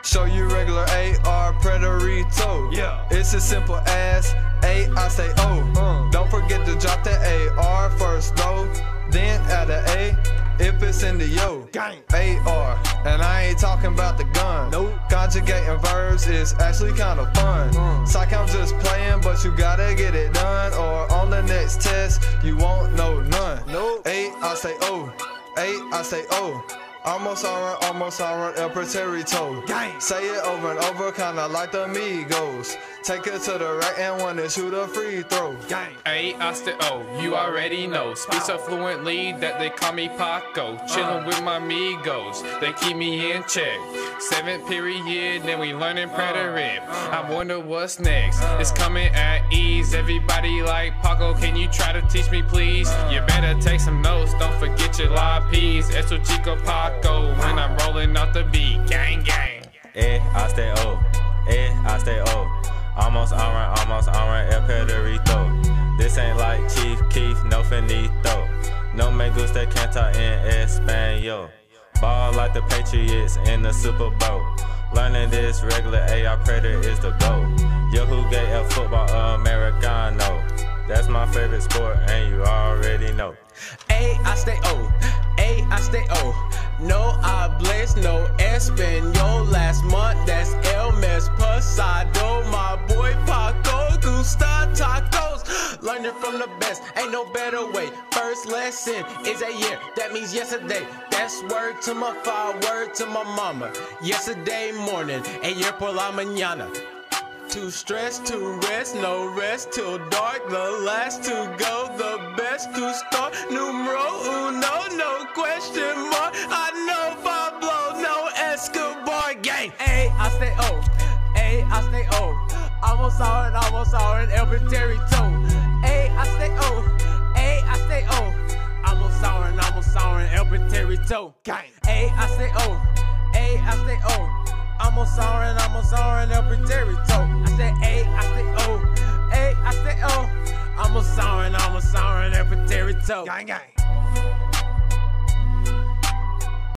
Show you regular AR Predator. Yeah. It's as simple as A, I say O. Don't forget to drop the AR first though, then add the A if it's in the yo. Gang. AR, and I ain't talking about the gun. Nope. Conjugating verbs is actually kind of fun. Psych, I'm just playing, but you gotta get it done, or on the next test you won't know none. Nope. A, I say O. A, I say O. Almost alright, El Preterito. Gang. Say it over and over, kinda like the Migos. Take it to the rack and wanna shoot a free throw. Gang. A, I stay O, you already know. Speak so fluently that they call me Paco. Chillin' with my Migos, they keep me in check. 7th period, then we learning preterist. I wonder what's next. It's coming at ease. Everybody like Paco, can you try to teach me please? You better take some notes, don't forget your live P's. Eso Chico Paco, when I'm rolling off the beat. Gang, gang. I stay O. I stay O. Almost alright, El Preterito. This ain't like Chief Keef, no finito. No me gusta cantar en español. Ball like the Patriots in the Super Bowl. Learning this regular AR Predator is the goal. Yo, who gave El football Americano? That's my favorite sport, and you already know. A, I stay O. A, I stay O. No hablas, no español. Last month, that's El Mes Pasado. My boy Paco gusta tacos. Learning from the best, ain't no better way. First lesson is a year, that means yesterday. That's word to my father, word to my mama. Yesterday morning, ayer por la mañana. Too stressed to rest, no rest till dark. The last to go, the best to start. Numero uno, no question mark. I know Pablo, no Escobar gang. A, I stay O. A, I stay O. Almost alright, El Preterito. A, I stay O. A, I stay O. Almost alright, El Preterito. Gang. A, I stay O. A, I stay O. Almost alright, El Preterito. I said A, I stay O. A, I stay O. Almost alright, El Preterito. Gang, gang.